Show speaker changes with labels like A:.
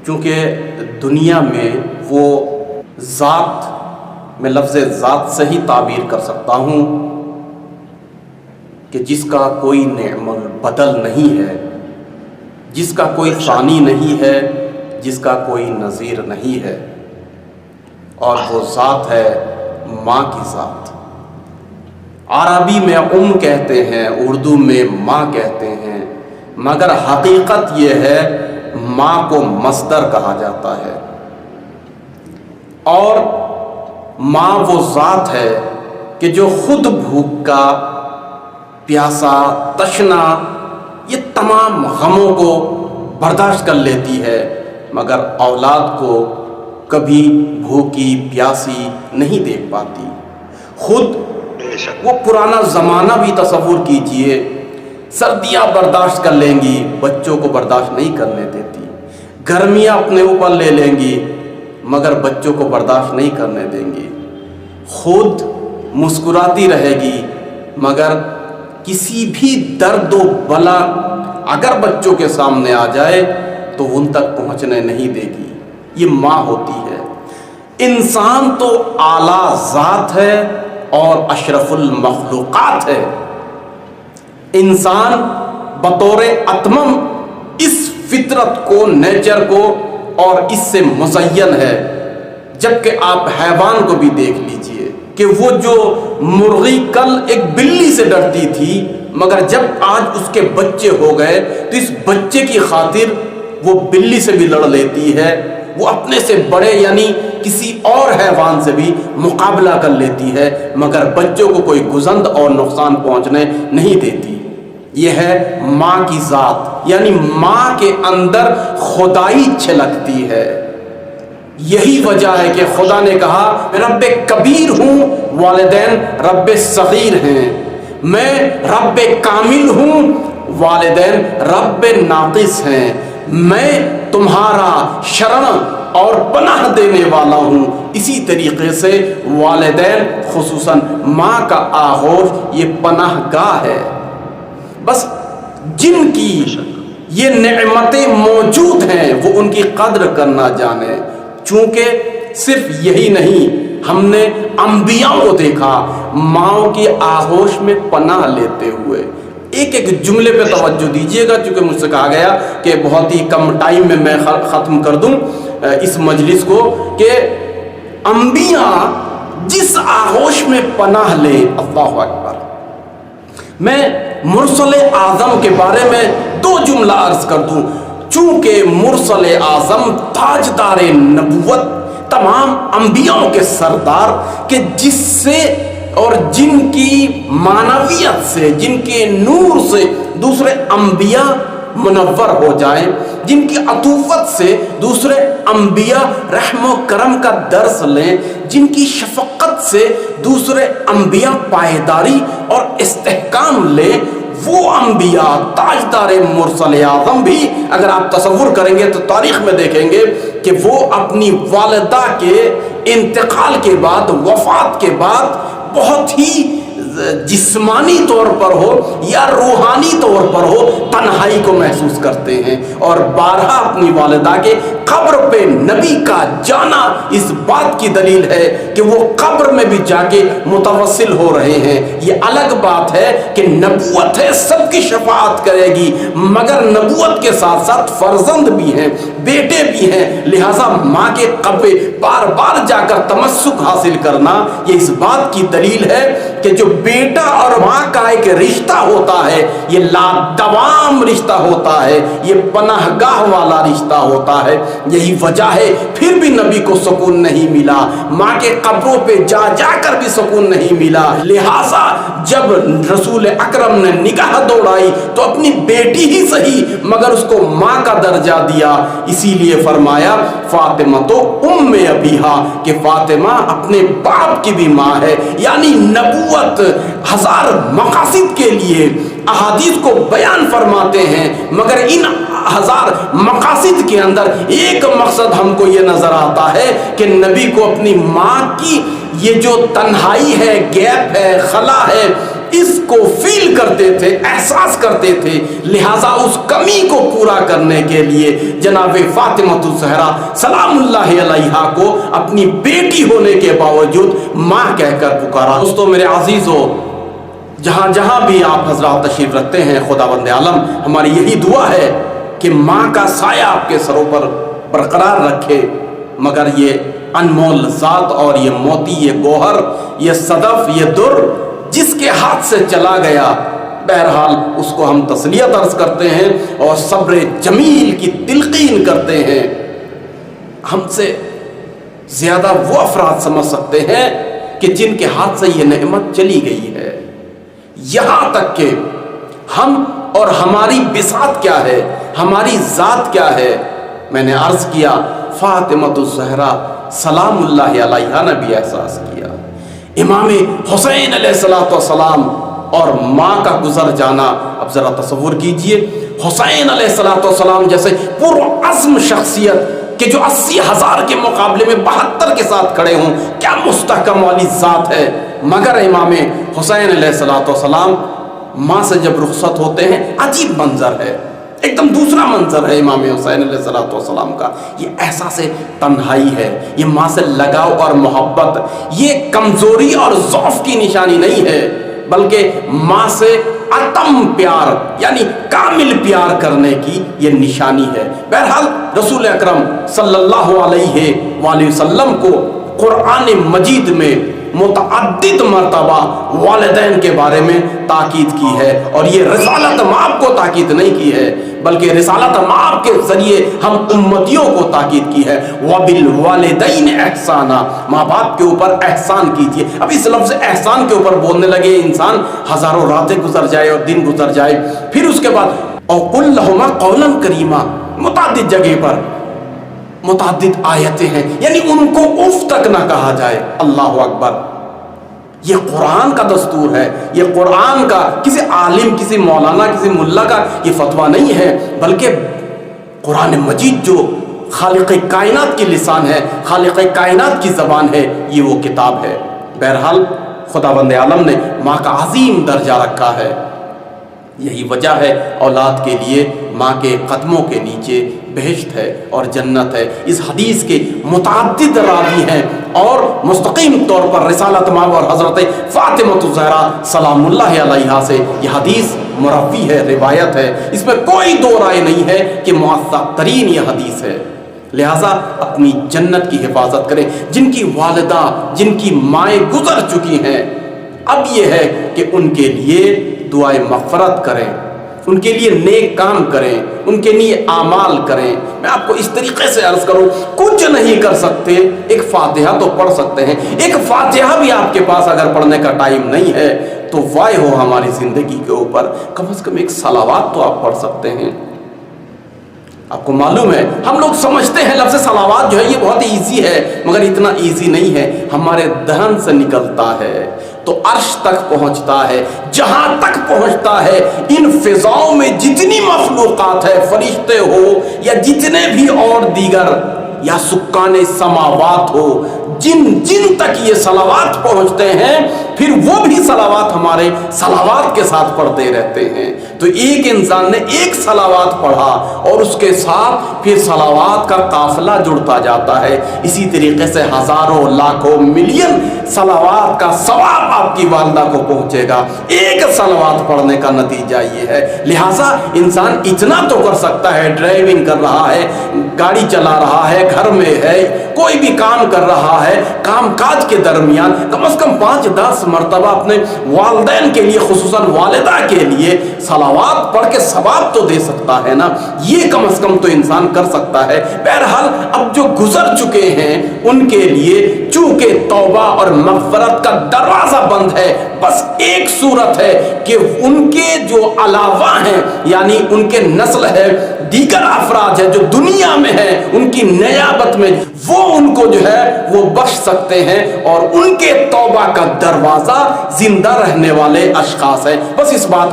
A: چونکہ دنیا میں وہ ذات، میں لفظ ذات سے ہی تعبیر کر سکتا ہوں کہ جس کا کوئی نعم البدل نہیں ہے، جس کا کوئی ثانی نہیں ہے، جس کا کوئی نظیر نہیں ہے، اور وہ ذات ہے ماں کی ذات۔ عربی میں کہتے ہیں، اردو میں ماں کہتے ہیں، مگر حقیقت یہ ہے ماں کو مصدر کہا جاتا ہے، اور ماں وہ ذات ہے کہ جو خود بھوک کا، پیاسا، تشنا، یہ تمام غموں کو برداشت کر لیتی ہے، مگر اولاد کو کبھی بھوکی پیاسی نہیں دیکھ پاتی۔ خود وہ پرانا زمانہ بھی تصور کیجئے، سردیاں برداشت کر لیں گی، بچوں کو برداشت نہیں کرنے دیتی، گرمیاں اپنے اوپر لے لیں گی مگر بچوں کو برداشت نہیں کرنے دیں گی، خود مسکراتی رہے گی مگر کسی بھی درد و بلا اگر بچوں کے سامنے آ جائے تو ان تک پہنچنے نہیں دے گی۔ یہ ماں ہوتی ہے۔ انسان تو اعلیٰ ذات ہے اور اشرف المخلوقات ہے۔ انسان بطور اتمم اس فطرت کو، نیچر کو اور اس سے مزین ہے، جبکہ آپ حیوان کو بھی دیکھ لیجئے کہ وہ جو مرغی کل ایک بلی سے ڈرتی تھی مگر جب آج اس کے بچے ہو گئے تو اس بچے کی خاطر وہ بلی سے بھی لڑ لیتی ہے، وہ اپنے سے بڑے یعنی کسی اور حیوان سے بھی مقابلہ کر لیتی ہے، مگر بچوں کو کوئی گزند اور نقصان پہنچنے نہیں دیتی۔ یہ ہے ماں کی ذات، یعنی ماں کے اندر خدائی چھلکتی ہے۔ یہی وجہ ہے کہ خدا نے کہا میں رب کبیر ہوں، والدین رب صغیر ہیں، میں رب کامل ہوں، والدین رب ناقص ہیں، میں تمہارا شرن اور پناہ دینے والا ہوں۔ اسی طریقے سے والدین خصوصاً ماں کا آغوش یہ پناہ گاہ ہے۔ بس جن کی یہ نعمتیں موجود ہیں وہ ان کی قدر کرنا جانے، چونکہ صرف یہی نہیں، ہم نے انبیاء کو دیکھا ماں کی آغوش میں پناہ لیتے ہوئے۔ ایک ایک جملے پہ توجہ دیجیے گا، چونکہ مجھ سے کہا گیا کہ بہت ہی کم ٹائم میں ختم کر دوں اس مجلس کو، کہ انبیاء جس آغوش میں پناہ لے، اللہ اکبر۔ میں مرسل اعظم کے بارے میں 2 جملہ عرض کر دوں، چونکہ مرسل اعظم تاجدار نبوت، تمام انبیاء کے سردار، کہ جس سے اور جن کی معنویت سے، جن کے نور سے دوسرے انبیاء منور ہو جائیں، جن کی عطوفت سے دوسرے انبیاء رحم و کرم کا درس لیں، جن کی شفقت سے دوسرے انبیاء پائیداری اور استحکام لیں، وہ انبیاء تاجدار مرسل اعظم بھی اگر آپ تصور کریں گے تو تاریخ میں دیکھیں گے کہ وہ اپنی والدہ کے انتقال کے بعد، وفات کے بعد بہت ہی جسمانی طور پر ہو یا روحانی طور پر ہو تنہائی کو محسوس کرتے ہیں، اور بارہا اپنی والدہ کے قبر پہ نبی کا جانا اس بات کی دلیل ہے کہ وہ قبر میں بھی جا کے متوسل ہو رہے ہیں۔ یہ الگ بات ہے کہ نبوت ہے، سب کی شفاعت کرے گی، مگر نبوت کے ساتھ ساتھ فرزند بھی ہیں، بیٹے بھی ہیں، لہٰذا ماں کے قبر بار بار جا کر تمسک حاصل کرنا یہ اس بات کی دلیل ہے کہ جو بیٹا اور ماں کا ایک رشتہ ہوتا ہے یہ لادوام رشتہ ہوتا ہے، یہ پناہ گاہ والا رشتہ ہوتا ہے۔ یہی وجہ ہے پھر بھی نبی کو سکون نہیں ملا، ماں کے قبروں پہ جا جا کر بھی سکون نہیں ملا، لہٰذا جب رسول اکرم نے نگاہ دوڑائی تو اپنی بیٹی ہی صحیح مگر اس کو ماں کا درجہ دیا، اسی لیے فرمایا فاطمہ تو ام ابیہا، کہ فاطمہ اپنے باپ کی بھی ماں ہے۔ یعنی نبوت ہزار مقاصد کے لیے احادیث کو بیان فرماتے ہیں، مگر ان ہزار مقاصد کے اندر ایک مقصد ہم کو یہ نظر آتا ہے کہ نبی کو اپنی ماں کی یہ جو تنہائی ہے، گیپ ہے، خلا ہے، اس کو فیل کرتے تھے، احساس کرتے تھے، لہٰذا اس کمی کو پورا کرنے کے لیے جناب فاطمہ الزہرا سلام اللہ علیہا کو اپنی بیٹی ہونے کے باوجود ماں کہہ کر پکارا۔ دوستو میرے عزیزو، جہاں جہاں بھی آپ حضرات تشریف رکھتے ہیں، خداوند عالم ہماری یہی دعا ہے کہ ماں کا سایہ آپ کے سروں پر برقرار رکھے، مگر یہ انمول ذات اور یہ موتی، یہ گوہر، یہ صدف، یہ در جس کے ہاتھ سے چلا گیا، بہرحال اس کو ہم تسلیت عرض کرتے ہیں اور صبر جمیل کی تلقین کرتے ہیں۔ ہم سے زیادہ وہ افراد سمجھ سکتے ہیں کہ جن کے ہاتھ سے یہ نعمت چلی گئی ہے، یہاں تک کہ ہم اور ہماری بساط کیا ہے، ہماری ذات کیا ہے۔ میں نے عرض کیا فاطمہ الزہرا سلام اللہ علیہا نے بھی احساس کیا، امام حسین علیہ السلام اور ماں کا گزر جانا۔ اب ذرا تصور کیجئے، حسین علیہ السلام جیسے پرعزم شخصیت کہ جو 80,000 کے مقابلے میں 72 کے ساتھ کھڑے ہوں، کیا مستحکم والی ذات ہے، مگر امام حسین علیہ السلام ماں سے جب رخصت ہوتے ہیں عجیب منظر ہے، ایک دم دوسرا منظر ہے امام حسین علیہ السلام کا۔ یہ احساس تنہائی ہے، یہ ماں سے لگاؤ اور محبت، یہ کمزوری اور ضعف کی نشانی نہیں ہے، بلکہ ماں سے اتم پیار یعنی کامل پیار کرنے کی یہ نشانی ہے۔ بہرحال رسول اکرم صلی اللہ علیہ وآلہ وسلم کو قرآن مجید میں متعدد مرتبہ والدین کے بارے میں تاکید کی ہے، اور یہ رسالت مآب کو تاکید نہیں کی ہے، بلکہ رسالت مآب کے ذریعے ہم امتیوں کو تاکید کی ہے۔ وَبِالْوَالِدَيْنِ احسانا، ماں باپ کے اوپر احسان کیجیے۔ اب اس لفظ احسان کے اوپر بولنے لگے انسان، ہزاروں راتیں گزر جائے اور دن گزر جائے، پھر اس کے بعد وَقُلْ لَهُمَا قَوْلًا كَرِيمًا، متعدد جگہ پر متعدد آیتیں ہیں، یعنی ان کو اف تک نہ کہا جائے۔ اللہ اکبر، یہ قرآن کا دستور ہے، یہ قرآن کا کسی عالم، کسی مولانا، کسی ملا کا یہ فتویٰ نہیں ہے، بلکہ قرآن مجید جو خالق کائنات کی لسان ہے، خالق کائنات کی زبان ہے، یہ وہ کتاب ہے۔ بہرحال خداوند عالم نے ماں کا عظیم درجہ رکھا ہے، یہی وجہ ہے اولاد کے لیے ماں کے قدموں کے نیچے بہشت ہے اور جنت ہے۔ اس حدیث کے متعدد راوی ہیں اور مستقیم طور پر رسالت مآب اور حضرت فاطمہ الزہرا سلام اللہ علیہا سے یہ حدیث مروی ہے، روایت ہے، اس میں کوئی دو رائے نہیں ہے کہ موثق ترین یہ حدیث ہے۔ لہٰذا اپنی جنت کی حفاظت کریں۔ جن کی والدہ، جن کی مائیں گزر چکی ہیں، اب یہ ہے کہ ان کے لیے دعائے مغفرت کریں، ان کے لیے نیک کام کریں، ان کے لیے اعمال کریں۔ میں آپ کو اس طریقے سے عرض کروں، کچھ نہیں کر سکتے، ایک فاتحہ تو پڑھ سکتے ہیں۔ ایک فاتحہ بھی آپ کے پاس اگر پڑھنے کا ٹائم نہیں ہے تو وائے ہو ہماری زندگی کے اوپر کم از کم ایک صلوات تو آپ پڑھ سکتے ہیں۔ آپ کو معلوم ہے، ہم لوگ سمجھتے ہیں لفظ صلوات جو ہے یہ بہت ایزی ہے، مگر اتنا ایزی نہیں ہے۔ ہمارے دہن سے نکلتا ہے تو عرش تک پہنچتا ہے، جہاں تک پہنچتا ہے ان فضاؤں میں جتنی مخلوقات ہے، فرشتے ہو یا جتنے بھی اور دیگر یا سکان سماوات ہو، جن تک یہ صلوات پہنچتے ہیں، پھر وہ بھی صلوات ہمارے صلوات کے ساتھ پڑھتے رہتے ہیں۔ تو ایک انسان نے ایک صلوات پڑھا اور اس کے ساتھ پھر صلوات کا قافلہ جڑتا جاتا ہے۔ اسی طریقے سے ہزاروں، لاکھوں، ملین صلوات کا ثواب آپ کی والدہ کو پہنچے گا۔ ایک صلوات پڑھنے کا نتیجہ یہ ہے۔ لہٰذا انسان اتنا تو کر سکتا ہے، ڈرائیونگ کر رہا ہے، گاڑی چلا رہا ہے، گھر میں ہے، کوئی بھی کام کر رہا ہے، کام کاج کے درمیان کم از کم 5-10 مرتبہ اپنے والدین کے لیے، خصوصاً والدہ کے لیے صلوات پڑھ کے ثواب تو دے سکتا ہے نا، یہ کم از کم تو انسان کر سکتا ہے۔ بہرحال اب جو گزر چکے ہیں ان کے لیے چونکہ توبہ اور مغفرت کا دروازہ بند ہے، بس ایک صورت ہے کہ ان کے جو علاوہ ہیں، یعنی ان کے نسل ہے، دیگر افراد ہے جو دنیا میں ہیں، ان کی نیابت میں وہ ان کو جو ہے وہ بخش سکتے ہیں، اور ان کے توبہ کا دروازہ زندہ رہنے والے اشخاص ہیں۔ بس اس بات کو